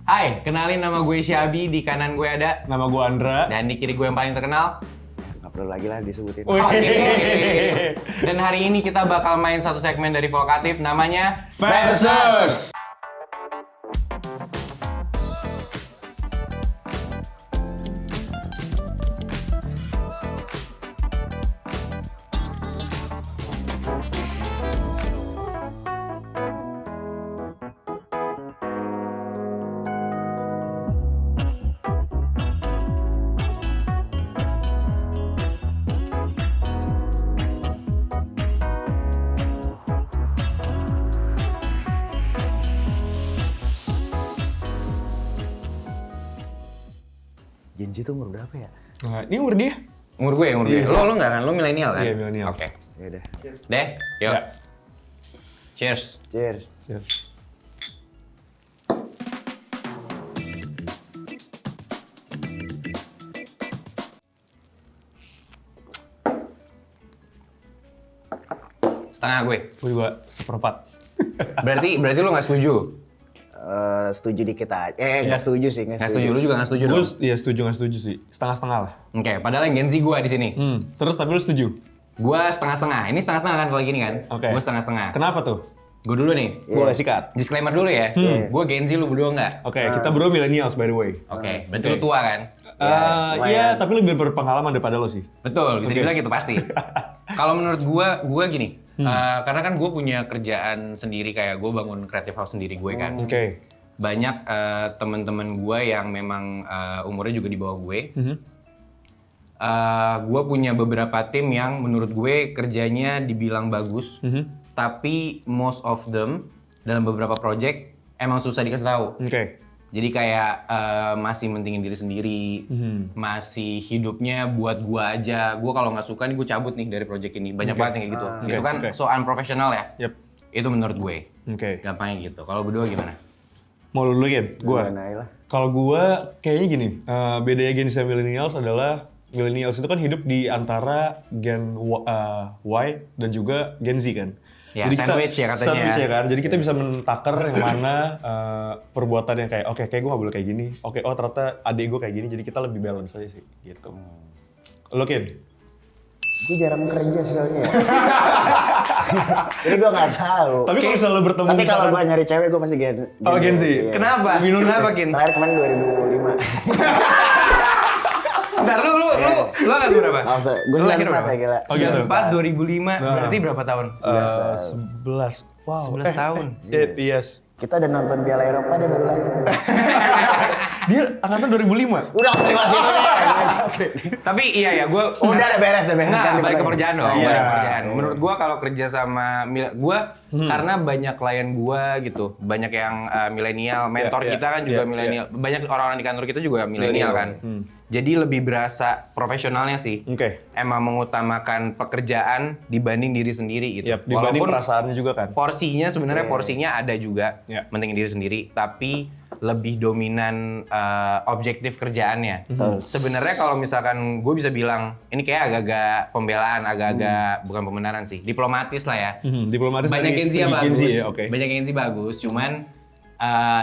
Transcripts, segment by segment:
Hai, kenalin nama gue Syabi, di kanan gue ada. Nama gue Andra. Dan di kiri gue yang paling terkenal. Nggak perlu lagi lah disebutin. Oke. Dan hari ini kita bakal main satu segmen dari Vokatif, namanya Versus. Gen Z tuh umur berapa ya? Nah, ini umur dia. Umur gue. Iya. Lo nggak kan? Lo milenial kan? Iya, milenial. Oke. Ya udah. Deh, yuk. Ya. Cheers. Cheers. Cheers. Setengah gue. Gue juga seperempat. Berarti lo nggak setuju? Setuju dikit aja. Nggak setuju sih, Nggak setuju, lo juga nggak setuju Gue dong? ya setuju nggak setuju sih. Setengah-setengah lah. Oke, padahal yang Gen Z gue di sini. Terus tapi lu setuju? Gue setengah-setengah. Ini setengah-setengah kan kalau gini kan? Oke. Gue setengah-setengah. Kenapa tuh? Gue dulu nih. Boleh sikat. Disclaimer dulu ya. Gue Gen Z, lu berdua nggak? Oke, kita berdua millennials by the way. Oke, berarti Oke. lu tua kan? lumayan. Iya, tapi lebih berpengalaman daripada lo sih. Betul, bisa Oke. dibilang gitu pasti. Kalau menurut gue gini, karena kan gue punya kerjaan sendiri, kayak gue bangun creative house sendiri gue kan. Oke. Banyak teman-teman gue yang memang umurnya juga di bawah gue. Gue punya beberapa tim yang menurut gue kerjanya dibilang bagus, tapi most of them dalam beberapa project emang susah dikasih tahu. Oke. Jadi kayak masih mentingin diri sendiri, masih hidupnya buat gua aja. Gua kalau nggak suka nih gue cabut nih dari project ini. Banyak banget yang kayak gitu. Itu kan Oke. so unprofessional ya. Yep. Itu menurut gue. Oke. Gampangnya gitu. Kalau berdua gimana? Mau lu dulu Gen? Gue. lah. Kalau gue kayaknya gini, bedanya Gen Z dan millennials adalah millennials itu kan hidup di antara Gen Y dan juga Gen Z kan. Ya, sandwich ya katanya. Sandwich ya kan, jadi kita bisa mentakar yang mana perbuatan yang kayak, oke, kayak gue gak boleh kayak gini. Oke, oh ternyata adik gue kayak gini, jadi kita lebih balance aja sih, gitu. Lo Ken? Gue jarang kerja soalnya. Jadi gue nggak tahu. Tapi kalau misalnya lo bertemu Tapi kalau misalkan- gue nyari cewek gue pasti Gen. Oh, Gen Z. Iya. Kenapa? Minum Kenapa, dulu. Kin? Terakhir kemarin 2005. Bentar, lu angkat berapa? Gue Lu lahir 94 berapa? ya gila. Oh, gitu. 94, 2005, berarti berapa tahun? 11. Wow. 11 tahun. Yes. Kita udah nonton Piala Eropa, dia baru lahir. Dia angkatan 2005? Udah terima kasih deh. Tapi iya ya, gue Udah beres. Nah, balik ke pekerjaan dong. Iya. Balik ke pekerjaan. Menurut gua kalau kerja sama gue, karena banyak klien gua gitu, banyak yang milenial, mentor Iya, kita kan iya, juga iya, milenial, banyak orang-orang di kantor kita juga milenial kan. Jadi lebih berasa profesionalnya sih. Oke. Emang mengutamakan pekerjaan dibanding diri sendiri gitu. Yap, dibanding perasaannya juga kan. Porsinya sebenarnya porsinya ada juga, Iya. mentingin diri sendiri, tapi lebih dominan objektif kerjaannya. Sebenarnya kalau misalkan gue bisa bilang ini kayak agak-agak pembelaan, agak-agak bukan pembenaran sih, diplomatis lah ya. Diplomatis Banyak dari Gen Z segi yang Gen bagus, Z ya, oke. banyak Gen Z bagus, cuman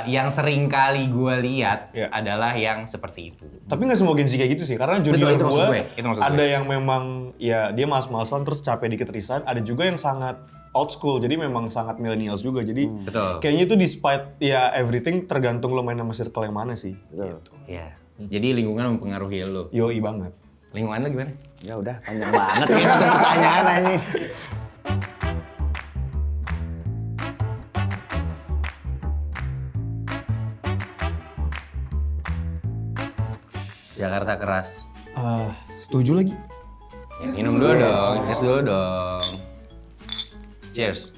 yang sering kali gue lihat Iya. adalah yang seperti itu. Tapi nggak semua Gen Z kayak gitu sih, karena junior itu maksud gue gue, itu maksud ada gue. yang memang ya dia malas-malasan terus capek dikit resign, ada juga yang sangat old school, jadi memang sangat millennials juga. Jadi Betul. kayaknya itu despite ya everything tergantung lo main sama circle yang mana sih. Gitu. Iya. Jadi lingkungan mempengaruhi lo. Yoi banget. Lingkungan lo gimana? Ya udah panjang banget kayak satu pertanyaan aja. Jakarta keras. Setuju lagi. Ya, minum dulu dong, cheers dulu dong. Cheers.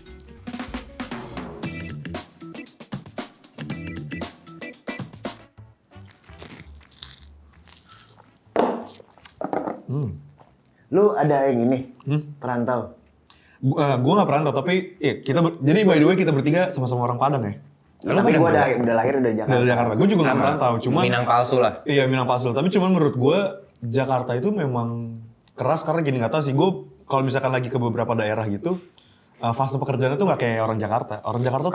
Lu ada yang ini, perantau. Gue nggak perantau, tapi ya, jadi by the way kita bertiga sama-sama orang Padang ya. Ya, tapi gue udah lahir udah Jakarta. Dari Jakarta. Gue juga nggak merantau, cuman Minang palsu lah. iya Minang palsu. Tapi cuman menurut gue Jakarta itu memang keras karena gini, nggak tahu sih. Gue kalau misalkan lagi ke beberapa daerah gitu, fase pekerjaan itu nggak kayak orang Jakarta. Orang Jakarta tuh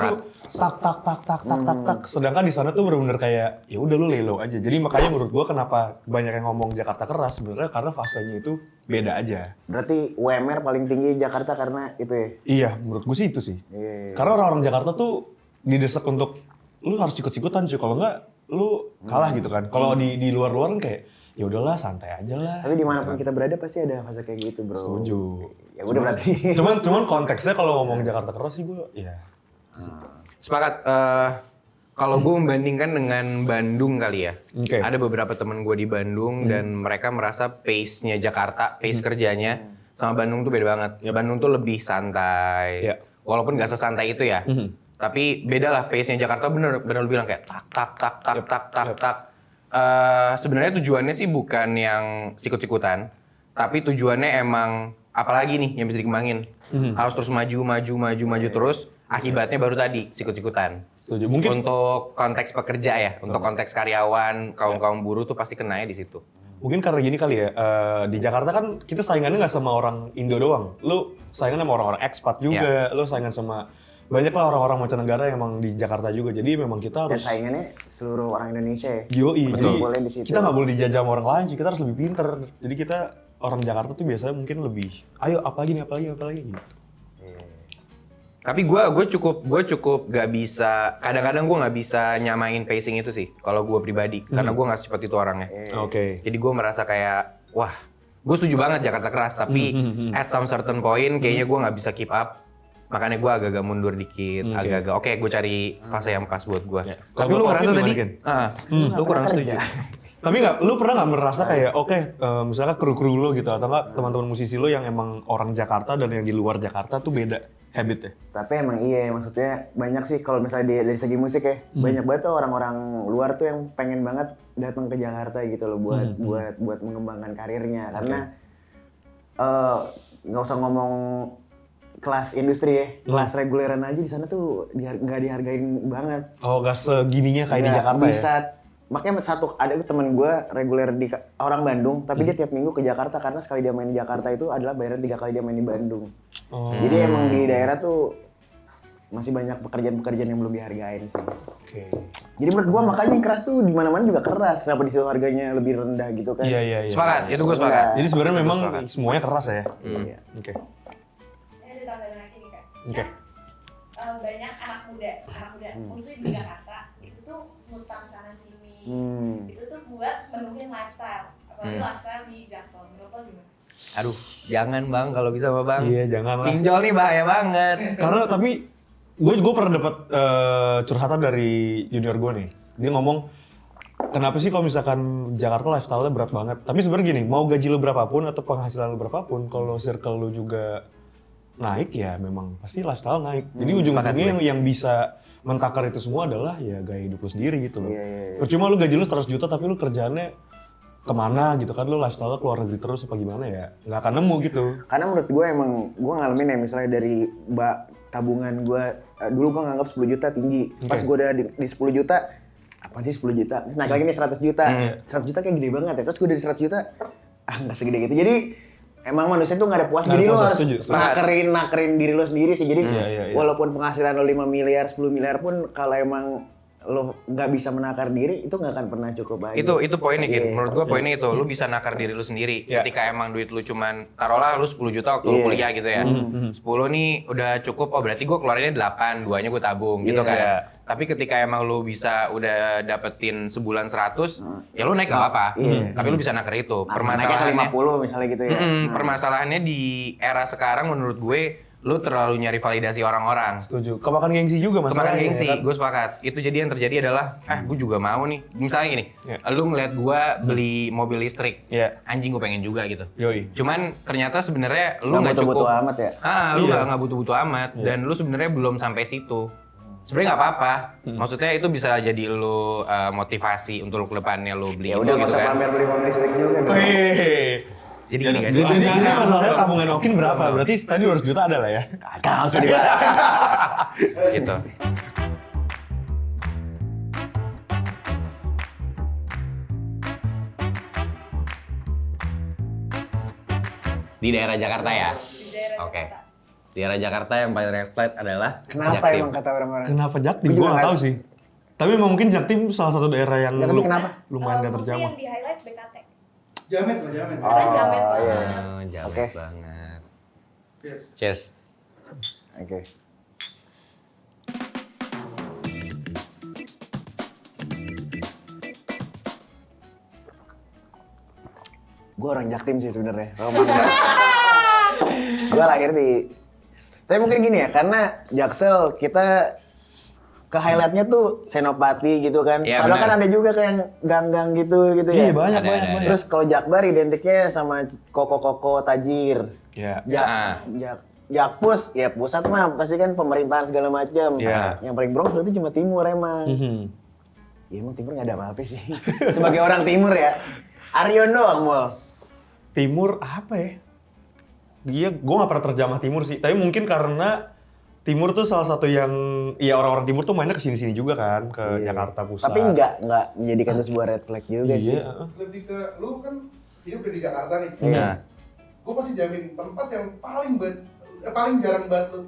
tak. Sedangkan di sana tuh bener-bener kayak ya udah lu lelo aja. Jadi makanya menurut gua kenapa banyak yang ngomong Jakarta keras sebenarnya karena fasenya itu beda aja. Berarti UMR paling tinggi Jakarta karena itu ya? Iya, menurut gue sih itu sih. Iya. Karena orang-orang Jakarta tuh didesak untuk lu harus ikut-ikutan cuy. Kalau nggak lu kalah gitu kan. Kalau di luar-luar kan kayak ya udahlah santai aja lah. Tapi dimanapun kita berada pasti ada fase kayak gitu bro. Setuju. Ya udah berarti. Cuman konteksnya kalau ngomong Jakarta keras sih gue ya. Sepakat. Kalau gue membandingkan dengan Bandung kali ya. Oke. Ada beberapa teman gue di Bandung dan mereka merasa pace-nya Jakarta, pace kerjanya sama Bandung tuh beda banget. Bandung tuh lebih santai. Yep. Walaupun nggak sesantai itu ya. Tapi beda lah pace-nya Jakarta bener lu bilang kayak tak. Sebenarnya tujuannya sih bukan yang sikut-sikutan, tapi tujuannya emang apalagi nih yang bisa dikembangin. Harus terus maju terus. Akibatnya baru tadi sikut-sikutan. Setuju. Mungkin Untuk konteks pekerja ya, untuk konteks karyawan, kaum buruh tuh pasti kenanya di situ. mungkin karena gini kali ya, di Jakarta kan kita saingannya nggak sama orang Indo doang. Lu saingan sama orang-orang ekspat juga, lu saingan sama banyak lah orang-orang mancanegara yang emang di Jakarta juga. Jadi memang kita Dan harus saingannya seluruh orang Indonesia ya. yoi, jadi Boleh di situ. kita nggak boleh dijajah sama orang lain sih, kita harus lebih pinter. Jadi kita orang Jakarta tuh biasanya mungkin lebih, ayo apalagi gitu. Tapi gue cukup gak bisa, kadang-kadang gue gak bisa nyamain pacing itu sih, kalau gue pribadi, karena gue gak seperti itu orangnya. Oke. Jadi gue merasa kayak, wah, gue setuju banget Jakarta keras, tapi at some certain point kayaknya gue gak bisa keep up. Makanya gue agak-agak mundur dikit, agak-agak, oke gue cari fase yang pas buat gue. Tapi lu ngerasa tadi, lu kurang setuju. Tapi lu pernah nggak merasa kayak, misalnya kru-kru lo gitu, atau nggak teman-teman musisi lo yang emang orang Jakarta dan yang di luar Jakarta tuh beda habitnya? Tapi emang iya, maksudnya banyak sih kalau misalnya dari segi musik ya, banyak banget tuh orang-orang luar tuh yang pengen banget datang ke Jakarta gitu loh buat mengembangkan karirnya. Karena nggak usah ngomong kelas industri ya, kelas reguleran aja di sana tuh nggak dihargain banget. Oh, nggak segininya kayak di Nggak Jakarta bisa, ya? Makanya ada teman gue reguler di orang Bandung, tapi dia tiap minggu ke Jakarta karena sekali dia main di Jakarta itu adalah bayaran 3 kali dia main di Bandung. Jadi emang di daerah tuh masih banyak pekerjaan-pekerjaan yang belum dihargain sih. Oke. Jadi menurut gue makanya yang keras tuh di mana-mana juga keras. Kenapa di situ harganya lebih rendah gitu kan? Iya. Sepakat, itu gue sepakat. Jadi sebenarnya memang semuanya keras ya? Iya. Oke. Ini ada tambahan lagi nih Kak. Oke. Banyak anak muda, khususnya di Jakarta, itu tuh ngutang sana sini. Itu tuh buat menuhin lifestyle, apalagi lifestyle di Jackson. Menurut lo gimana? Aduh, jangan bang kalau bisa sama bang. Iya, jangan lah. Pinjol nih bahaya banget. Karena tapi gue pernah dapat curhatan dari junior gue nih. Dia ngomong, kenapa sih kalau misalkan Jakarta lifestyle-nya berat banget? Tapi sebenarnya gini, mau gaji lu berapapun atau penghasilan lu berapapun, kalau circle lu juga naik ya memang pasti lifestyle naik. Jadi ujung-ujungnya yang bisa mentakar itu semua adalah ya gaya hidup lu sendiri gitu loh. Percuma lu gaji lu 100 juta tapi lu kerjaannya kemana gitu kan, lu lifestyle lu keluar negeri terus apa gimana ya, nggak akan nemu gitu. Karena menurut gue emang, gue ngalamin ya misalnya dari tabungan gue, dulu gue nganggap 10 juta tinggi. Pas gue udah di 10 juta, apa sih 10 juta? Naik lagi nih 100 juta. 100 juta kayak gede banget ya, terus gue dari 100 juta, nggak segede gitu. Jadi emang manusia tuh nggak ada puas, jadi lo harus nakerin diri lo sendiri sih. Jadi walaupun penghasilan lo 5 miliar, 10 miliar pun kalau emang lo nggak bisa menakar diri, itu nggak akan pernah cukup aja. Itu poinnya gitu. Menurut gua poinnya itu, lu bisa nakar diri lu sendiri. Ketika emang duit lu cuman, taruhlah lu 10 juta waktu lu kuliah gitu ya. 10 nih udah cukup, oh berarti gua keluarinnya 8, 2-nya gua tabung gitu kan. Tapi ketika emang lu bisa udah dapetin sebulan 100, ya lu naik gak apa-apa. Tapi lu bisa nakar itu. Permasalahannya 50 misalnya gitu ya. Permasalahannya di era sekarang menurut gue, lu terlalu nyari validasi orang-orang. Setuju. Kemakan gengsi juga masalahnya. Kemakan gengsi, kan? gue sepakat. Itu jadi yang terjadi adalah, gue juga mau nih. Misalnya gini, lu ngeliat gue beli mobil listrik, anjing gue pengen juga gitu. Yoi. Cuman ternyata sebenarnya lu nggak cukup. butuh-butuh amat ya. Lu nggak butuh-butuh amat, dan lu sebenarnya belum sampai situ. Sebenarnya nggak apa-apa. Maksudnya itu bisa jadi lu motivasi untuk lu ke depannya lu beli. Ya udah nggak usah pamer beli mobil listrik juga dong. Jadi gini guys. Jadi masalahnya tabungan Okin berapa? Berarti tadi 200 juta ada lah ya? Nggak usah dibahas. Gitu. Di daerah Jakarta ya? Di daerah Oke. Jakarta. Daerah Jakarta yang paling red flag adalah Kenapa Jaktim. emang kata orang-orang? Kenapa Jaktim? Gua Gue juga nggak nggak- tahu sih. Tapi memang mungkin Jaktim salah satu daerah yang Nggak tahu kenapa? lumayan gak Mostly terjamah. yang di highlight BKT. Jamet lah, jamet. Karena jamet Oh, iya. banget. Oh, jamet Oke. banget. Cheers. Cheers. Oke. Gue orang Jaktim sih sebenarnya. Gue lahir di. Tapi mungkin gini ya, karena Jaksel kita ke highlightnya tuh Senopati gitu kan. Iya, Padahal benar. kan ada juga kayak yang gang-gang gitu ya. Iya banyak Ada, banyak ada. banyak. Terus kalau Jakbar identiknya sama koko-koko tajir. Ya. Jakpus, ya pusat mah pasti kan pemerintahan segala macam. Iya. Yang paling bronx berarti cuma timur emang. Mhm. Ya emang timur nggak ada apa-apa sih. Sebagai orang timur ya. Arion doang Mol. Timur apa ya? Iya, gue nggak pernah terjamah timur sih. Tapi mungkin karena timur tuh salah satu yang, ya orang-orang timur tuh mainnya ke sini-sini juga kan, ke Iya. Jakarta Pusat. Tapi nggak menjadikan itu sebuah red flag juga sih. Iya. Lebih ke lu kan hidup di Jakarta nih. Iya. Gue pasti jamin tempat yang paling jarang banget lu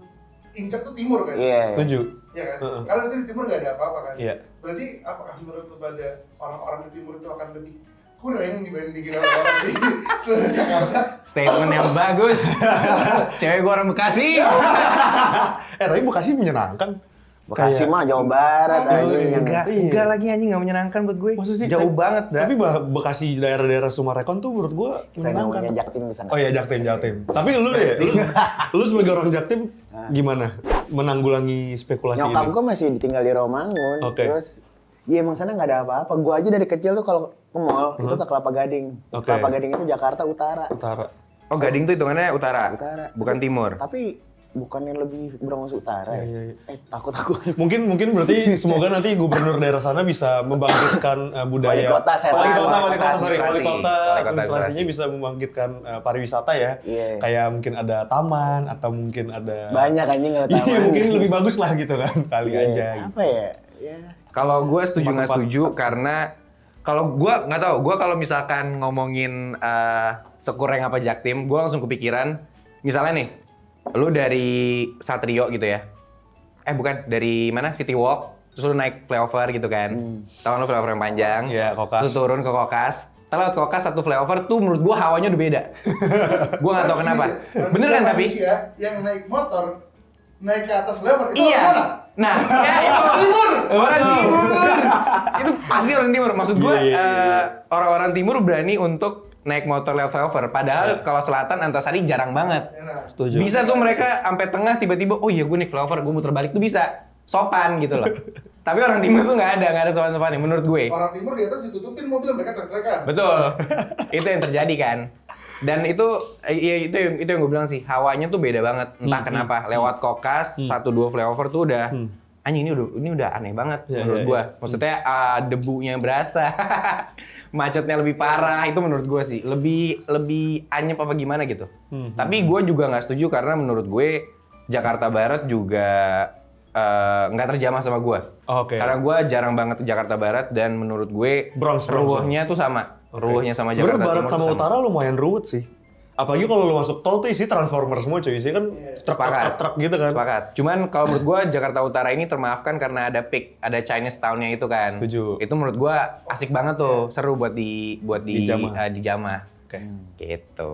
injak tuh timur kan? Iya. Setuju. Iya kan? Heeh. Karena nanti di timur nggak ada apa-apa kan? Iya. Berarti apakah menurut lu pada orang-orang di timur itu akan lebih kurang dibandingin orang di seluruh Jakarta? Statement yang bagus. Cewek gua orang Bekasi. Tapi Bekasi menyenangkan. Bekasi Kayak- mah Jawa Barat anjing yang Enggak lagi anjing enggak menyenangkan buat gue. Masa sih? Jauh banget, Bra. Tapi Bekasi daerah-daerah Sumarekon tuh menurut gue kita ngomongnya menyenangkan. Jaktim di sana. Oh iya, Jaktim. Tapi lu deh, lu sebagai orang Jaktim gimana menanggulangi spekulasi Nyokap ini? gue masih ditinggal di Romangun. Oke. Terus ya emang sana nggak ada apa-apa. Gue aja dari kecil tuh kalau ke mall itu ke Kelapa Gading. Oke. Kelapa Gading itu Jakarta Utara. Utara. Oh, Gading tuh hitungannya utara. Utara. Bukan timur. Tapi bukannya lebih Bronx Utara ya? Iya, iya. Takut aku. Mungkin berarti semoga nanti gubernur daerah sana bisa membangkitkan budaya. Wali kota, Wali kota, Administrasi. wali kota administrasinya administrasi. bisa membangkitkan pariwisata ya. Iya. Kayak mungkin ada taman atau mungkin ada. Banyak anjing nggak tahu. Iya, mungkin lebih bagus lah gitu kan kali Iya. aja. Apa ya? Ya. Kalau gue setuju nggak Tempat-tempat. setuju karena kalau gue nggak tahu, gue kalau misalkan ngomongin Sekureng apa Jaktim, gue langsung kepikiran, misalnya nih, lu dari Satrio gitu ya, bukan dari mana City Walk, terus lu naik flyover gitu kan, tahu lu flyover yang panjang, Iya, Kokas. terus turun ke Kokas, lewat Kokas satu flyover tuh menurut gue hawanya udah beda, gue nggak tahu kenapa, bener kan tapi? Manusia yang naik motor naik ke atas lebar itu Iya. orang mana? Nah, ya itu Timur. Orang timur. Itu pasti orang timur. Maksud gue Iya. orang-orang timur berani untuk naik motor lewat flyover. Padahal kalau selatan Antasari jarang banget. Nah, Setuju. Bisa tuh mereka sampai tengah tiba-tiba, oh iya gue naik flyover, gue muter balik tuh bisa. Sopan gitu loh. Tapi orang timur tuh nggak ada sopan-sopannya menurut gue. orang timur di atas ditutupin mobil mereka trek-trekan. Betul. Itu yang terjadi kan. Dan itu yang gue bilang sih, hawanya tuh beda banget. Entah kenapa. Lewat Kokas 1-2 flyover tuh udah anjing ini udah aneh banget Iya, menurut iya, gua. Maksudnya debunya berasa. Macetnya lebih parah itu menurut gua sih. Lebih anyep apa gimana gitu. Tapi gua juga nggak setuju karena menurut gue Jakarta Barat juga nggak terjamah sama gua. Oke. Karena gua jarang banget ke Jakarta Barat dan menurut gue Bronx. ruwahnya tuh sama. Ruwahnya sama Jakarta Sebenarnya barat Timur sama tuh utara lumayan ruwet sih. Apalagi kalau lu masuk tol tuh isi transformer semua cuy. Isi kan truk gitu kan. Sepakat. Cuman kalau menurut gua Jakarta Utara ini termaafkan karena ada peak, ada Chinese Town-nya itu kan. Setuju. Itu menurut gua asik banget tuh, seru buat di Dijamah. dijamah. Oke. Gitu.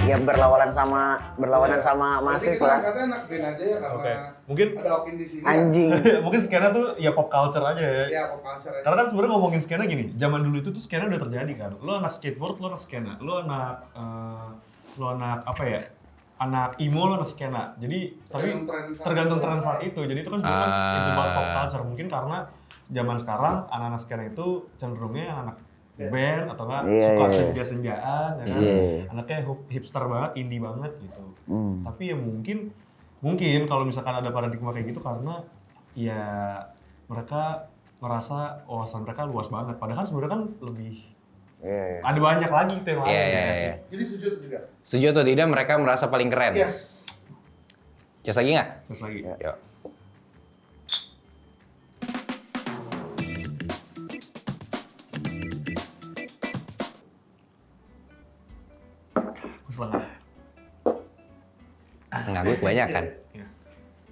Ya berlawanan sama Berarti kita mahasiswa. angkatnya anak band aja ya karena Oke. Mungkin ada Opin di sini. Anjing. mungkin skena tuh ya pop culture aja ya. Ya, pop culture aja. Karena kan sebenarnya ngomongin skena gini, zaman dulu itu tuh skena udah terjadi kan. Lo anak skateboard, lo anak skena. Lo anak apa ya? Anak emo, lo anak skena. Jadi tergantung tren saat itu. Jadi itu kan sebenarnya it's about pop culture. Mungkin karena zaman sekarang anak-anak skena itu cenderungnya anak band atau enggak Iya, suka iya. senja-senjaan ya kan. Iya. Anaknya hipster banget, indie banget gitu. Hmm. Tapi ya mungkin kalau misalkan ada paradigma kayak gitu karena ya mereka merasa wawasan mereka luas banget. Padahal sebenarnya kan lebih Iya. ada banyak lagi gitu yang lain. Iya, ya iya, nggak sih? iya. Jadi setuju juga. Setuju atau tidak mereka merasa paling keren? Yes. Cas lagi nggak? Terus lagi. Iya. Yuk. Setengah gue kebanyakan. Iya.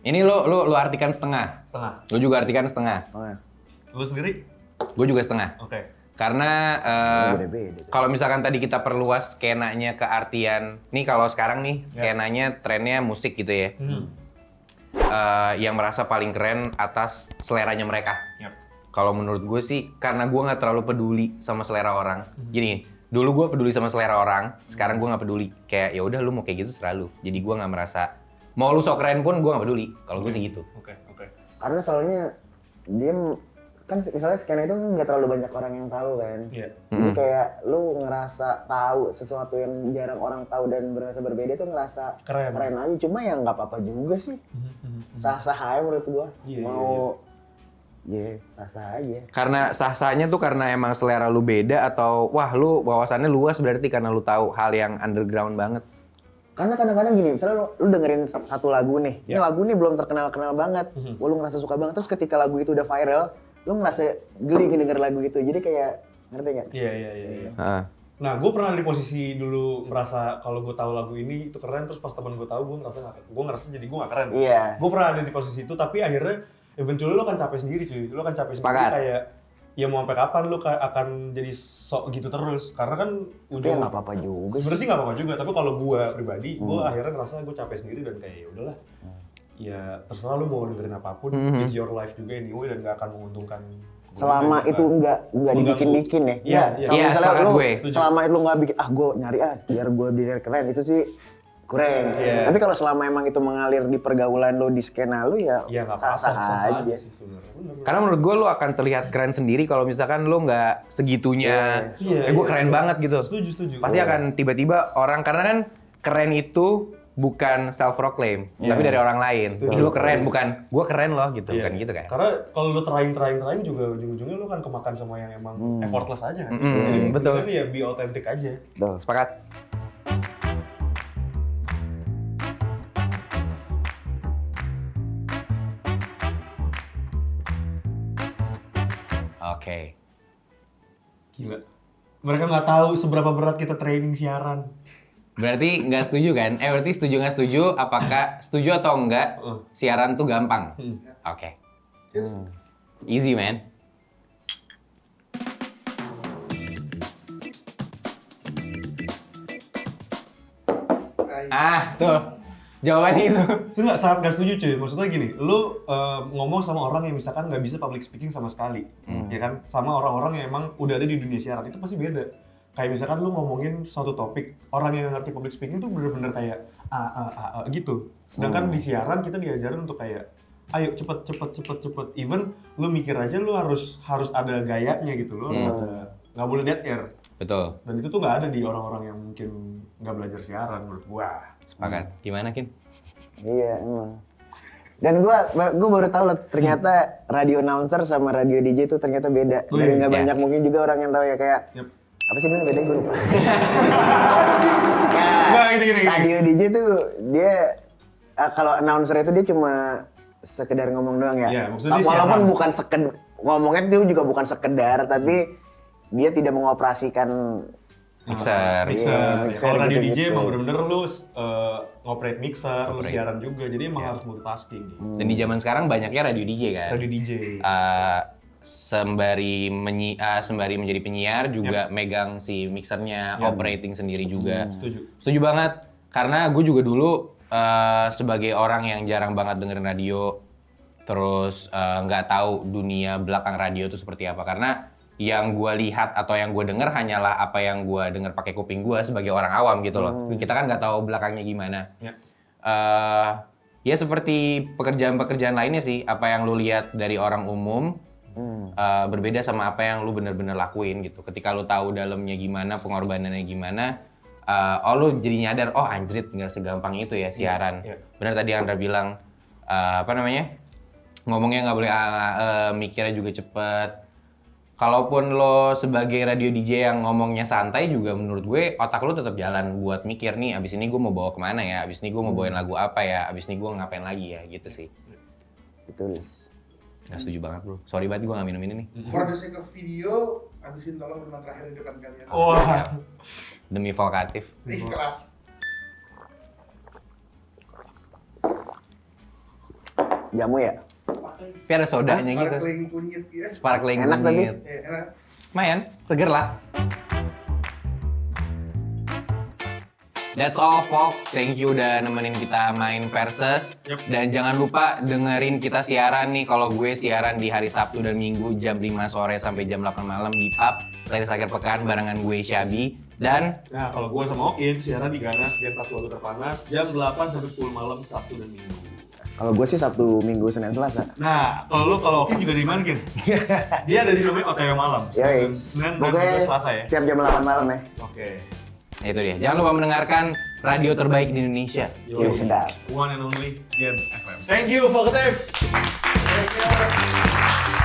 Ini lu artikan setengah. Setengah. Lu juga artikan setengah. Lu sendiri? Gue juga setengah. Oke. Karena Beda-beda. kalau misalkan tadi kita perluas skenanya ke artian, nih kalau sekarang nih skenanya trennya musik gitu ya. Yang merasa paling keren atas seleranya mereka. Yap. Kalau menurut gue sih, karena gue nggak terlalu peduli sama selera orang. Gini, dulu gue peduli sama selera orang, sekarang gue nggak peduli. Kayak ya udah lu mau kayak gitu serah lu. Jadi gue nggak merasa mau lu sok keren pun gue nggak peduli. Kalau gue sih gitu. Oke. Karena soalnya dia kan misalnya skena itu nggak terlalu banyak orang yang tahu kan. Iya. Jadi kayak lu ngerasa tahu sesuatu yang jarang orang tahu dan berasa berbeda tuh ngerasa Keren. aja. Cuma ya nggak apa-apa juga sih. Sah-sah aja menurut gua. Iya, Sah-sah aja. Karena sah-sahnya tuh karena emang selera lu beda atau wah lu wawasannya luas berarti karena lu tahu hal yang underground banget. Karena kadang-kadang gini, misalnya lu dengerin satu lagu nih, ini lagu nih belum terkenal-kenal banget, lu ngerasa suka banget, terus ketika lagu itu udah viral, lu ngerasa geli denger lagu itu, jadi kayak, ngerti nggak? Iya. Heeh. Nah, gue pernah di posisi dulu merasa kalau gue tahu lagu ini itu keren, terus pas teman gue tahu gue ngerasa jadi gue gak keren. Iya. Gue pernah ada di posisi itu, tapi akhirnya eventually lo kan capek sendiri cuy. Lo kan capek Sepakat. sendiri kayak ya mau sampai kapan lo akan jadi sok gitu terus. Karena kan Itu ya ujung nggak apa-apa juga sih. sebenarnya sih nggak apa-apa juga, tapi kalau gue pribadi, gue akhirnya ngerasa gue capek sendiri dan kayak ya udahlah. Ya terserah lo mau dengerin apapun, it's your life juga anyway dan gak akan menguntungkan. gue Selama juga. itu nggak dibikin-bikin ya. Iya, Sama iya, misalnya sepakat lu, gue. selama itu lu nggak bikin, gue nyari biar gue dilihat keren, itu sih kurang. Iya. Tapi kalau selama emang itu mengalir di pergaulan lu, di skena lu ya Ya nggak apa-apa, sah-sah sah-sah aja. sih sebenarnya. Bener. Karena menurut gue lu akan terlihat keren sendiri kalau misalkan lu nggak segitunya. Iya, Gue iya, keren iya. banget gitu. Setuju. Pasti akan tiba-tiba orang karena kan keren itu bukan self proclaim, tapi dari orang lain. Setuju. Lu keren bukan gue keren loh gitu, Iya. bukan gitu kan? Karena kalau lu trying juga ujung-ujungnya lu kan kemakan sama yang emang effortless aja nggak sih? Mm, Jadi betul. mendingan ya be authentic aja. Tuh. Sepakat. Oke. Gila. Mereka nggak tahu seberapa berat kita training siaran. Berarti nggak setuju kan? Berarti setuju nggak setuju? Apakah setuju atau enggak siaran tuh gampang? Oke. Easy man. Tuh. Jawabannya itu. Itu sangat nggak setuju cuy. Maksudnya gini, lu ngomong sama orang yang misalkan nggak bisa public speaking sama sekali, ya kan? Sama orang-orang yang emang udah ada di dunia siaran itu pasti beda. Kayak misalkan lu ngomongin suatu topik, orang yang ngerti public speaking tuh bener-bener kayak gitu. Sedangkan di siaran kita diajarin untuk kayak ayo cepet. Even lu mikir aja lu harus ada gayanya gitu. Lu harus ada, nggak boleh dead air. Betul. Dan itu tuh nggak ada di orang-orang yang mungkin nggak belajar siaran menurut gua. Sepakat. Gimana Kin? Iya emang. Dan gua baru tahu loh ternyata radio announcer sama radio DJ itu ternyata beda. Oh, Dan iya. nggak Iya. banyak mungkin juga orang yang tahu ya kayak Yep. apa sih bedanya gue lupa. Nggak, gini. Radio DJ tuh dia kalau announcer itu dia cuma sekedar ngomong doang ya. Iya, maksudnya dia Walaupun siaran. bukan ngomongnya itu juga bukan sekedar tapi dia tidak mengoperasikan Mixer. Mixer. Iya, mixer Kalau radio gitu-gitu. DJ emang bener-bener lu ngoperate mixer, lu siaran juga. Jadi emang harus multitasking. Gitu. Dan di zaman sekarang banyaknya radio DJ kan. Radio DJ. Sembari menjadi penyiar juga megang si mixernya, operating sendiri juga. Setuju banget. Karena gue juga dulu sebagai orang yang jarang banget dengerin radio, terus nggak tahu dunia belakang radio itu seperti apa. Karena yang gue lihat atau yang gue denger hanyalah apa yang gue denger pakai kuping gue sebagai orang awam gitu loh. Kita kan nggak tahu belakangnya gimana. Ya. Ya seperti pekerjaan-pekerjaan lainnya sih, apa yang lu lihat dari orang umum berbeda sama apa yang lu bener-bener lakuin gitu. Ketika lu tahu dalamnya gimana, pengorbanannya gimana, lu jadi nyadar, oh anjrit nggak segampang itu ya siaran. Bener tadi Andra bilang, ngomongnya nggak boleh mikirnya juga cepet. Kalaupun lo sebagai radio DJ yang ngomongnya santai juga menurut gue otak lo tetap jalan buat mikir nih abis ini gue mau bawa kemana ya, abis ini gue mau bawain lagu apa ya, abis ini gue ngapain lagi ya gitu sih. Betul. Gak setuju banget bro, sorry banget gue gak minum ini nih. For the sake of video, habisin tolong minuman terakhir di depan kalian. Wah. Demi vokatif. Please kelas. Jamu ya? Tapi ada sodanya gitu. Sparkling kunyit ya. Sparkling Enak tapi. kunyit. Enak. Lumayan, seger lah. That's all folks, thank you udah nemenin kita main Versus. Dan jangan lupa dengerin kita siaran nih, kalau gue siaran di hari Sabtu dan Minggu jam 5 sore sampai jam 8 malam di pub playlist akhir pekan barengan gue Syabi. Dan Nah, kalau gue sama Okin siaran di Ganas Gen 4 lagu terpanas jam 8 sampai 10 malam Sabtu dan Minggu. Kalau gue sih Sabtu, Minggu, Senin, Selasa. Nah, kalau Okin juga di mana, Kin? Dia ada di namanya OTW Malam. Yoi. Senin dan Pokoknya juga Selasa ya. tiap jam 8 malam ya. Oke. itu dia, jangan lupa mendengarkan radio terbaik di Indonesia. Yuk, sedap. One and only Gen FM. Thank you, Vokatif! Thank you.